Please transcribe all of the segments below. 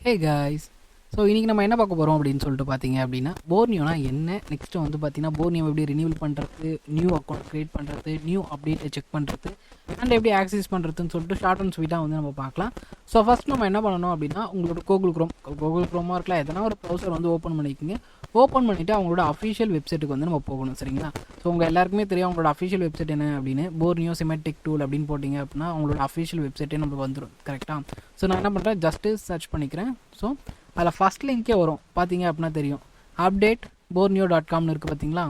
Hey guys, so இன்றைக்கி நம்ம என்ன பார்க்க போகிறோம் அப்படின்னு சொல்லிட்டு பார்த்தீங்க அப்படின்னா, போர்னியோனா என்ன, நெக்ஸ்ட்டு வந்து பார்த்தீங்கன்னா போர்னியோ எப்படி ரினியூவல் பண்ணுறது, நியூ அக்கௌண்ட் க்ரியேட் பண்ணுறது, நியூ அப்டேட்டை செக் பண்ணுறது அண்ட் எப்படி ஆக்சஸ் பண்ணுறதுன்னு சொல்லிட்டு ஷார்ட் அண்ட் ஸ்வீட்டாக வந்து நம்ம பார்க்கலாம். ஸோ ஃபஸ்ட் நம்ம என்ன பண்ணணும் அப்படின்னா, உங்களோட கூகுள் க்ரோமாக இருக்கலாம், எதனா ஒரு ப்ரௌசர் வந்து ஓப்பன் பண்ணிக்கோங்க. ஓப்பன் பண்ணிவிட்டு அவங்களோட அஃபிஷியல் வெப்சைட்டுக்கு வந்து நம்ம போகணும், சரிங்களா? ஸோ உங்கள் எல்லாருக்குமே தெரியும் அவங்களோட அஃபிஷியல் வெப்சைட் என்ன அப்படின்னு. போர்னியோ செமேட்டிக் டூல் அப்படின்னு போட்டிங்க அப்படின்னா அவங்களோட அஃபிஷியல் வெப்சைட்டே நமக்கு வந்துடும், கரெக்டாக? ஸோ நான் என்ன பண்ணுறேன், ஜஸ்ட்டு சர்ச் பண்ணிக்கிறேன். ஸோ அதில் ஃபஸ்ட் லிங்கே வரும், பார்த்தீங்க அப்படின்னா தெரியும், அப்டேட் borneo.comனு இருக்குது பார்த்தீங்களா?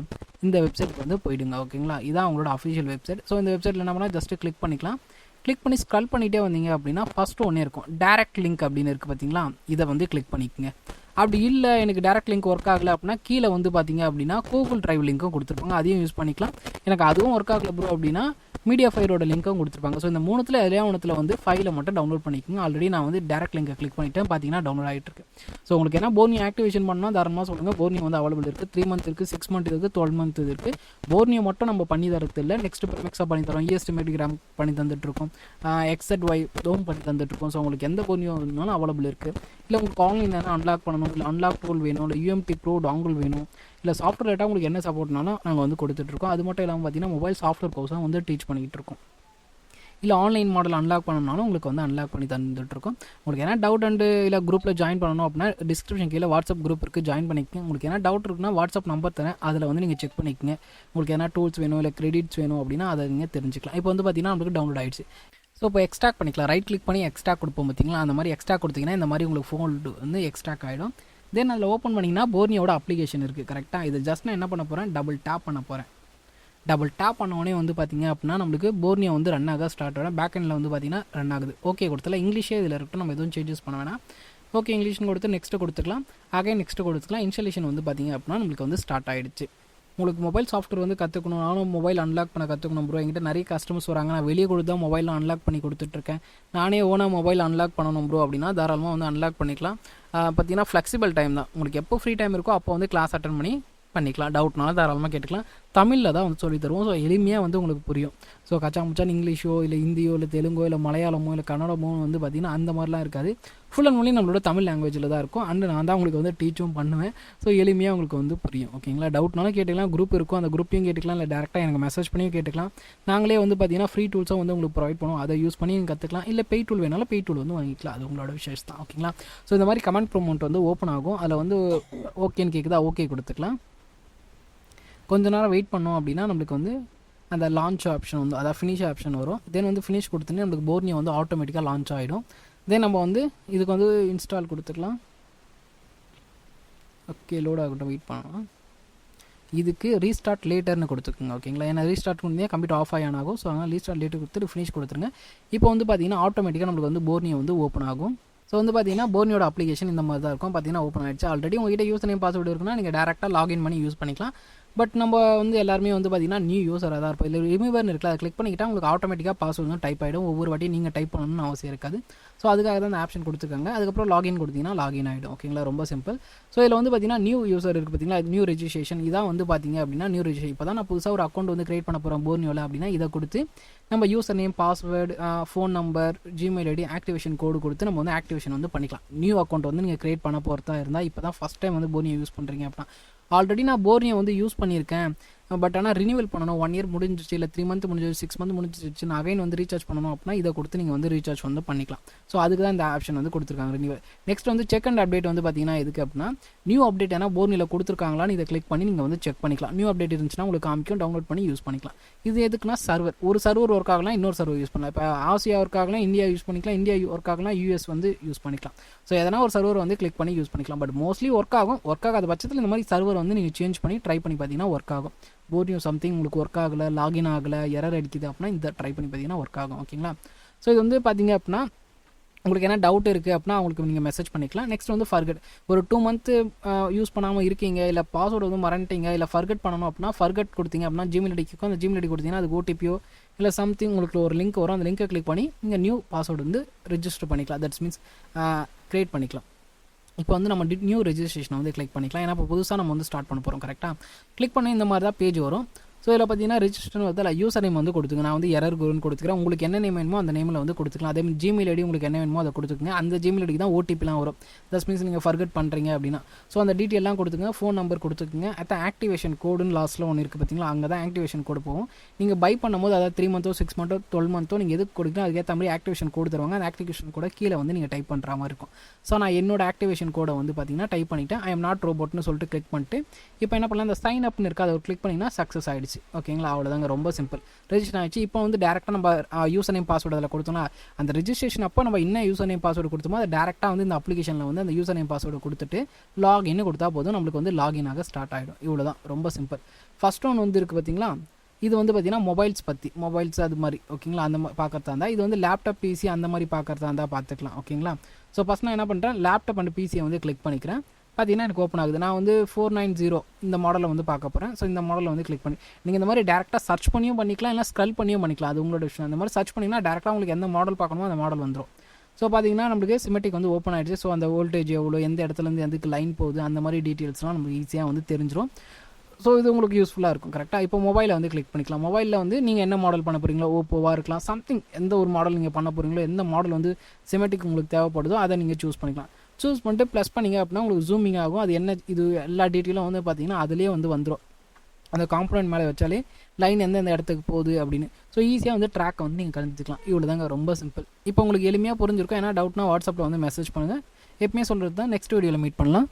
இந்த வெப்சைட்டுக்கு வந்து போயிடுங்க, ஓகேங்களா? இதான் அவங்களோட அஃபிஷியல் வெப்சைட். ஸோ இந்த வெப்சைட்டில் என்ன பண்ணால் ஜஸ்ட்டு கிளிக் பண்ணிக்கலாம். கிளிக் பண்ணி ஸ்க்ரால் பண்ணிகிட்டே வந்தீங்க அப்படின்னா ஃபஸ்ட்டு ஒன்றே இருக்கும், டேரக்ட் லிங்க் அப்படின்னு இருக்குது பார்த்தீங்களா? இதை வந்து கிளிக் பண்ணிக்கோங்க. அப்படி இல்லை எனக்கு டேரக்ட் லிங்க் ஒர்க் ஆகலை அப்படின்னா கீழே வந்து பார்த்தீங்க அப்படின்னா கூகுள் டிரைவ் லிங்க்கும் கொடுத்துருப்பாங்க, அதையும் யூஸ் பண்ணிக்கலாம். எனக்கு அதுவும் ஒர்க் ஆகலை ப்ரோ அப்படின்னா மீடியா ஃபைலோட லிங்க்கும் கொடுத்துருப்பாங்க. ஸோ இந்த மூணுத்தில் எதையா ஒன்றுத்தில் வந்து ஃபைலை மட்டும் டவுன்லோட் பண்ணிக்கோங்க. ஆல்ரெடி நான் வந்து டேரக்ட் லிங்கை கிளிக் பண்ணிவிட்டேன், பார்த்தீங்கன்னா டவுன்லோட் ஆகிட்டு இருக்கு. ஸோ உங்களுக்கு என்ன போர்னியோ ஆக்டிவேஷன் பண்ணால் தாராளமாக சொல்லுங்கள். போர்னியோ வந்து அவைலபிள் இருக்குது, 3 months இருக்குது, 6 months இருக்குது, 12 months இருக்குது. போர்னியோ மட்டும் நம்ம பண்ணி தரது இல்லை, நெக்ஸ்ட் ப்ரெமெக்ஸாக பண்ணி தரோம், ESTimatic பண்ணி தந்துட்டுருக்கோம், XZY டோம் பண்ணி தந்துட்டுருக்கோம். ஸோ உங்களுக்கு எந்த போர்னியோ இருந்தாலும் அவைலபிள் இருக்குது. இல்லை உங்களுக்கு ஆன்லைன் எதனா அன்லாக் பண்ணணும், இல்லை அன்லாக் டூல் வேணும், இல்லை UMT ப்ரோ டாங்கிள் வேணும், இல்லை சாஃப்ட்வேர் டேட்டா உங்களுக்கு என்ன சப்போர்ட்னாலும் நாங்கள் வந்து கொடுத்துட்ருக்கோம். அது மட்டும் இல்லாமல் பார்த்தீங்கன்னா மொபைல் சாஃப்ட்வேர் கோர்ஸாக வந்து டீச் பண்ணிக்கிட்டு இருக்கோம். இல்லை ஆன்லைன் மாடல் அன்லாக் பண்ணணும்னாலும் உங்களுக்கு வந்து அன்லாக் பண்ணி தந்துட்டுருக்கோம். உங்களுக்கு என்ன டவுட் அண்டு இல்லை குரூப்பில் ஜாயின் பண்ணணும் அப்படின்னா டிஸ்கிரிப்ஷன் கீழே வாட்ஸ்அப் குரூப் இருக்குது, ஜாயின் பண்ணிக்கோங்க. உங்களுக்கு என்ன டவுட் இருக்குன்னா வாட்ஸ்அப் நம்பர் தரேன், அதில் வந்து நீங்கள் செக் பண்ணிக்கோங்க. உங்களுக்கு என்ன டூல்ஸ் வேணும் இல்லை கிரெடிட்ஸ் வேணும் அப்படின்னா அதை நீங்கள் தெரிஞ்சுக்கலாம். இப்போ வந்து பார்த்தீங்கன்னா நம்மளுக்கு டவுன்லோட் ஆகிடுச்சு. ஸோ இப்போ எக்ஸ்ட்ராக்ட் பண்ணிக்கலாம், ரைட் கிளிக் பண்ணி எக்ஸ்ட்ராக்ட் கொடுப்போம் பார்த்தீங்களா? அந்த மாதிரி எக்ஸ்ட்ராக்ட் கொடுத்தீங்கன்னா இந்த மாதிரி உங்களுக்கு ஃபோன் வந்து எக்ஸ்ட்ராக்ட் ஆகிடும். தென் அதில் ஓப்பன் பண்ணிங்கன்னா போர்னியோட அப்ளிகேஷன் இருக்குது, கரெக்டாக? இது ஜஸ்ட் நான் என்ன பண்ண போகிறேன், டபுள் டேப் பண்ண போகிறேன். டபுள் டேப் பண்ணோடனே வந்து பார்த்திங்க அப்படின்னா நம்மளுக்கு போர்னியோ வந்து ரன் ஆக ஸ்டார்ட் ஆகும். பேக் எண்டில் வந்து பார்த்திங்கன்னா ரன் ஆகுது. ஓகே கொடுத்தல, இங்கிலீஷே இதில் இருக்கட்டும், நம்ம எதுவும் சேஞ்சஸ் பண்ண வேணாம். ஓகே இங்கிலீஷ்னு கொடுத்து நெக்ஸ்ட்டு கொடுத்துக்கலாம், அகைன் நெக்ஸ்ட்டு கொடுத்துக்கலாம். இன்ஸ்டாலேஷன் வந்து பார்த்திங்க அப்படின்னா நம்மளுக்கு வந்து ஸ்டார்ட் ஆகிடுச்சு. உங்களுக்கு மொபைல் சாஃப்ட்வேர் வந்து கற்றுக்கணும், நானும் மொபைல் அன்லாக் பண்ண கற்றுக்கணும் ப்ரோ, என்கிட்ட நிறைய கஸ்டமர்ஸ் வராங்க, நான் வெளியே கொடுத்து தான் மொபைலில் அன்லாக் பண்ணி கொடுத்துட்ருக்கேன், நானே ஓனாக மொபைல் அன்லாக் பண்ணணும் ப்ரோ அப்படின்னா தாராளமாக வந்து அன்லாக் பண்ணிக்கலாம். பார்த்தீங்கன்னா ஃப்ளெக்சிபிள் டைம் தான், உங்களுக்கு எப்போ ஃப்ரீ டைம் இருக்கோ அப்போ வந்து கிளாஸ் அட்டன் பண்ணி பண்ணிக்கலாம். டவுட்னால தாராளமாக கேட்டுக்கலாம். தமிழில் தான் வந்து சொல்லி தருவோம். ஸோ எளிமையாக வந்து உங்களுக்கு புரியும். ஸோ கச்சாமுச்சான் இங்கிலீஷோ இல்லை ஹிந்தியோ இல்லை தெலுங்கோ இல்லை மலையாளமோ இல்லை கன்னடமோ வந்து பார்த்திங்கன்னா அந்த மாதிரிலாம் இருக்காது. ஃபுல் அண்ட் ஒன்லி நம்மளோட தமிழ் லாங்குவேஜில் தான் இருக்கும். அண்ட் நான் தான் உங்களுக்கு வந்து டீச்சும் பண்ணுவேன். ஸோ எளிமையாக உங்களுக்கு வந்து புரியும், ஓகேங்களா? டவுட்னாலும் கேட்டுக்கலாம், குரூப் இருக்கும், அந்த குரூப்பையும் கேட்டுக்கலாம், இல்லை டேரெக்டாக எனக்கு மெசேஜ் பண்ணியும் கேட்டுக்கலாம். நாங்களே வந்து பார்த்திங்கன்னா ஃப்ரீ டூல்ஸாக வந்து உங்களுக்கு ப்ரொவைட் பண்ணுவோம், அதை யூஸ் பண்ணி கற்றுக்கலாம். இல்லை பெய் டூல் வேணாலும் பெய் டூல் வந்து வாங்கிக்கலாம், அது உங்களோட விஷயம் தான், ஓகேங்களா? ஸோ இந்த மாதிரி கமெண்ட் ப்ரோமோட் வந்து ஓப்பன் ஆகும், அதில் வந்து ஓகேன்னு கேட்குதா, ஓகே கொடுத்துக்கலாம். கொஞ்ச நேரம் வெயிட் பண்ணோம் அப்படின்னா நம்மளுக்கு வந்து அந்த லான்ச் ஆப்ஷன் வந்து அதாவது ஃபினிஷ் ஆப்ஷன் வரும். தென் வந்து ஃபினிஷ் கொடுத்தோன்னே நம்மளுக்கு போர்னியோ வந்து ஆட்டோமேட்டிக்காக லான்ச் ஆகிடும். தென் நம்ம வந்து இதுக்கு வந்து இன்ஸ்டால் கொடுத்துக்கலாம். ஓகே லோட் ஆகட்டும், வெயிட் பண்ணலாம். இதுக்கு ரீஸ்டார்ட் லேட்டர்னு கொடுத்துருக்குங்க, ஓகேங்களா? ஏன்னா ரீஸ்டார்ட் பண்ணி கம்ப்யூட்டர் ஆஃப் ஆகும். ஸோ அதனால் ரீஸ்டார்ட் லேட்டர் கொடுத்துட்டு ஃபினிஷ் கொடுத்துருங்க. இப்போ வந்து பார்த்தீங்கன்னா ஆட்டோமேட்டிக்காக நம்மளுக்கு வந்து போர்னியோ வந்து ஓப்பன் ஆகும். ஸோ வந்து பார்த்தீங்கன்னா போர்னியோட அப்ளிகேஷன் இந்த மாதிரி தான் இருக்கும். பார்த்தீங்கன்னா ஓப்பன் ஆகிடுச்சு. ஆல்ரெடி உங்கள்கிட்ட யூசர் நேம் பாஸ்வேர்டு இருக்குன்னா நீங்கள் டேரெக்டாக லாகின் பண்ணி யூஸ் பண்ணிக்கலாம். பட் நம்ம வந்து எல்லாருமே வந்து பார்த்திங்கன்னா நியூ யூஸராக தான் இருப்போம். இல்லை ரிமூவர்னு இருக்குல்ல, அதை கிளிக் பண்ணிக்கிட்டால் உங்களுக்கு ஆட்டோமேட்டிக்காக பாஸ்வேர்டு வந்து டைப் ஆகிடும். ஒவ்வொரு வாட்டி நீங்கள் டைப் பண்ணணும்னு அவசியம் இருக்காது. ஸோ அதுக்காக தான் அந்த ஆப்ஷன் கொடுத்துருக்காங்க. அதுக்கப்புறம் லாகின் கொடுத்தீங்கன்னா லாகின் ஆகிடும், ஓகேங்களா? ரொம்ப சிம்பிள். ஸோ இதில் வந்து பார்த்திங்கன்னா நியூ யூசர் இருக்குது பார்த்தீங்களா, நியூ ரெஜிஸ்ட்ரேஷன். இதான் வந்து பார்த்திங்க அப்படின்னா நியூ ரெஜிஸ்ட்ரேஷன். இப்போ தான் நான் புதுசாக ஒரு அக்கௌண்ட் வந்து கிரியேட் பண்ண போகிறேன் போர்னியோவில் அப்படின்னா இதை கொடுத்து நம்ம user name, password, phone number, Gmail ID, activation code கொடுத்து நம்ம வந்து ஆக்டிவேஷன் வந்து பண்ணிக்கலாம். நியூ அக்கௌண்ட் வந்து நீங்கள் கிரியேட் பண்ண போகிறதா இருந்தால், இப்போ தான் ஃபஸ்ட் டைம் வந்து போர்னியோ யூஸ் பண்ணுறீங்க அப்படின்னா. ஆல்ரெடி நான் போர்னியோ வந்து யூஸ் பண்ணியிருக்கேன், பட் ஆனால் ரினியூவல் பண்ணணும், 1 year முடிஞ்சிச்சு, இல்லை 3 months முடிஞ்சிச்சு, 6 months முடிஞ்சிச்சு, நான் அகைன் வந்து ரீசார்ஜ் பண்ணணும் அப்படின்னா இதை கொடுத்து நீங்கள் வந்து ரீசார்ஜ் வந்து பண்ணிக்கலாம். ஸோ அதுக்கு தான் இந்த ஆப்ஷன் வந்து கொடுத்துருக்காங்க, ரினியூவல். நெக்ஸ்ட் வந்து செக் அண்ட் அப்டேட் வந்து பார்த்தீங்கன்னா எதுக்கு அப்படின்னா நியூ அப்டேட் ஏன்னா போர்னியோவில் கொடுத்துருக்காங்களான்னு இதை கிளிக் பண்ணி நீங்கள் வந்து செக் பண்ணிக்கலாம். நியூ அப்டேட் இருந்துச்சுன்னா உங்களுக்கு காமிக்கும், டவுன்லோட் பண்ணி யூஸ் பண்ணிக்கலாம். இது எதுக்குன்னா சர்வர், ஒரு சர்வர் ஒர்க் ஆகலாம், இன்னொரு சர்வர் யூஸ் பண்ணலாம். இப்போ ஆசியா ஒர்க் ஆகலாம், இந்தியா யூஸ் பண்ணிக்கலாம், இந்தியா ஒர்க் ஆகலாம், US வந்து யூஸ் பண்ணிக்கலாம். ஸோ எதனா ஒரு சர்வர் வந்து கிளிக் பண்ணி யூஸ் பண்ணிக்கலாம். பட் மோஸ்ட்லி ஒர்க் ஆகும். ஒர்க் ஆகாத பட்சத்தில் இந்த மாதிரி சர்வர் வந்து நீங்கள் சேஞ்ச் பண்ணி ட்ரை பண்ணி பார்த்தீங்கன்னா ஒர்க் ஆகும். போர்னியோ சம்திங் உங்களுக்கு ஒர்க் ஆகலை, லாகின் ஆகலை, எரர் அடிக்குது அப்படின்னா இந்த ட்ரை பண்ணி பார்த்தீங்கன்னா ஒர்க் ஆகும், ஓகேங்களா? ஸோ இது வந்து பார்த்தீங்க அப்படின்னா உங்களுக்கு என்ன டவுட் இருக்குது அப்படின்னா அவங்களுக்கு நீங்கள் மெசேஜ் பண்ணிக்கலாம். நெக்ஸ்ட் வந்து ஃபர்கட், ஒரு 2 months யூஸ் பண்ணாமல் இருக்கீங்க, இல்லை பாஸ்வேர்டு வந்து மறந்துட்டீங்க, இல்லை ஃபர்கட் பண்ணணும் அப்படின்னா ஃபர்கட் கொடுத்தீங்க அப்படின்னா ஜிமெயில் ஐடிக்கு அந்த ஜிமெயில் ஐடி கொடுத்தீங்கன்னா அது ஓடிபியோ இல்லை சம்திங் உங்களுக்கு ஒரு லிங்க் வரும், அந்த லிங்கை கிளிக் பண்ணி நீங்கள் நியூ பாஸ்வேர்டு வந்து ரெஜிஸ்டர் பண்ணிக்கலாம். தட்ஸ் மீன்ஸ் க்ரியேட் பண்ணிக்கலாம். இப்போ வந்து நம்ம நியூ ரெஜிஸ்ட்ரேஷனை வந்து கிளிக் பண்ணிக்கலாம். ஏன்னா இப்போ புதுசாக நம்ம வந்து ஸ்டார்ட் பண்ண போகிறோம், கரெக்டாக? கிளிக் பண்ணி இந்த மாதிரி தான் பேஜ் வரும். ஸோ இதில் பார்த்தீங்கன்னா ரிஜிஸ்டர் வந்து யூசர் நேம் வந்து கொடுத்துங்க. நான் வந்து எரர் குருன்னு கொடுத்துக்கிறேன். உங்களுக்கு என்ன நேம் வேணுமோ அந்த நேமில் வந்து கொடுத்துக்கலாம். அதே மாதிரி ஜிமெயில் ஐடி உங்களுக்கு என்ன வேணுமோ அதை கொடுத்துக்குங்க. அந்த ஜிமெயில் ஐடிக்கு தான் ஓடிபிலாம் வரும். தஸ் மீன்ஸ் நீங்கள் ஃபர்கெட் பண்ணுறீங்க அப்படின்னா ஸோ அந்த டீட்டெயிலாம் கொடுத்துங்க. ஃபோன் நம்பர் கொடுத்துக்குங்க. அதான் ஆக்டிவேஷன் கோடுன்னு லாஸ்ட்டில் ஒன்று இருக்குது பார்த்தீங்களா, அங்கே தான் ஆக்டிவேஷன் கோடு போகும். நீங்கள் பை பண்ணும்போது அதாவது 3 மந்த்தோ 6 மந்த்தோ 12 மந்த்தோ நீங்கள் எதுக்கு கொடுக்கணும் அதுக்கேற்ற மாதிரி ஆக்டிவேஷன் கோடு தருவாங்க. அந்த ஆக்டிவேஷன் கோட கீழே வந்து நீங்கள் டைப் பண்ணுற மாதிரி இருக்கும். ஸோ நான் என்னோட ஆக்டிவேஷன் கோடை வந்து பார்த்தீங்கன்னா டைப் பண்ணிவிட்டேன். ஐ எம் நாட் ரோபோட்னு சொல்லிட்டு கிளிக் பண்ணிட்டு இப்போ என்ன பண்ணலாம், இந்த சைன் அப்னு இருக்குது அதை கிளிக் பண்ணிங்கன்னா சக்ஸஸ் ஆகிடுச்சு. ஓகேங்களா, அவ்வளோதாங்க, ரொம்ப சிம்பிள். ரெஜிஸ்டர் ஆகிடுச்சு. இப்போ வந்து டேரெக்டாக நம்ம யூசர் நேம் பாஸ்வேர்டு அதில் கொடுத்தோம்னா அந்த ரெஜிஸ்ட்ரேஷன் அப்போ நம்ம என்ன யூசர் நேம் பாஸ்வேர்டு கொடுத்தோமோ அதை டேரெக்டாக வந்து இந்த அப்ளிகேஷனில் வந்து அந்த யூசர் நேம் பாஸ்வேர்டு கொடுத்துட்டு லாகின் கொடுத்தா போதும், நம்மளுக்கு வந்து லாகின் ஆக ஸ்டார்ட் ஆகிடும். இவ்வளோ தான், ரொம்ப சிம்பிள். ஃபர்ஸ்ட் ஒன் வந்து இருக்குது பார்த்தீங்களா, இது வந்து பார்த்தீங்கன்னா மொபைல்ஸ் பற்றி, மொபைல்ஸ் அது மாதிரி. ஓகேங்களா, அந்த மாதிரி பார்க்குறதா இருந்தால் இது வந்து லேப்டாப் பிசி அந்த மாதிரி பார்க்குறதா இருந்தால் பார்த்துக்கலாம். ஓகேங்களா, ஸோ ஃபஸ்ட் நான் என்ன பண்ணுறேன், லேப்டாப் அண்ட் பிசியை வந்து கிளிக் பண்ணிக்கிறேன். பார்த்தீங்கன்னா எனக்கு ஓப்பன் ஆகுது. நான் வந்து 490 இந்த மாடலை வந்து பார்க்க போகிறேன். ஸோ இந்த மாடலை வந்து கிளிக் பண்ணி நீங்கள் இந்த மாதிரி டேரெக்டாக சர்ச் பண்ணியும் பண்ணிக்கலாம், இல்லை ஸ்க்ரல் பண்ணியும் பண்ணிக்கலாம், அது உங்களோட விஷயம். அந்த மாதிரி சர்ச் பண்ணிங்கன்னா டேரெக்டாக உங்களுக்கு எந்த மாடல் பார்க்கணுமோ அந்த மாடல் வந்துடும். ஸோ பார்த்தீங்கன்னா நம்மளுக்கு சிமெட்டிக் வந்து ஓப்பன் ஆகிடுச்சு. ஸோ அந்த வோல்டேஜ் எவ்வளோ, எந்த இடத்துலேருந்து எதுக்கு லைன் போகுது, அந்த மாதிரி டீட்டெயில்ஸ்லாம் நமக்கு ஈஸியாக வந்து தெரிஞ்சிடும். ஸோ இது உங்களுக்கு யூஸ்ஃபுல்லாக இருக்கும். கரெக்டாக இப்போ மொபைலில் வந்து கிளிக் பண்ணிக்கலாம். மொபைலில் வந்து நீங்கள் என்ன மாடல் பண்ண போகிறீங்களோ, ஓப்போவாக இருக்கலாம், சம்திங் எந்த ஒரு மாடல் நீங்கள் பண்ண போகிறீங்களோ, எந்த மாடல் வந்து சிமெட்டிக் உங்களுக்கு தேவைப்படுதோ அதை நீங்கள் சூஸ் பண்ணிக்கலாம். சூஸ் பண்ணிட்டு ப்ளஸ் பண்ணிங்க அப்படின்னா உங்களுக்கு ஜூமிங் ஆகும். அது என்ன இது எல்லா டீட்டெயிலும் வந்து பார்த்தீங்கன்னா அதிலே வந்து வந்துடும். அந்த காம்பனன்ட் மேலே வச்சாலே லைன் எந்தெந்த இடத்துக்கு போகுது அப்படின்னு. ஸோ ஈஸியாக வந்து ட்ராக்கை வந்து நீங்கள் கண்டுக்கலாம். இவ்வளோ தாங்க, ரொம்ப சிம்பிள். இப்போ உங்களுக்கு எளிமையாக புரிஞ்சிருக்கும். ஏன்னா டவுட்னா வாட்ஸ்அப்பில் வந்து மெசேஜ் பண்ணுங்கள். எப்பவுமே சொல்கிறது தான். நெக்ஸ்ட் வீடியோவில் மீட் பண்ணலாம்.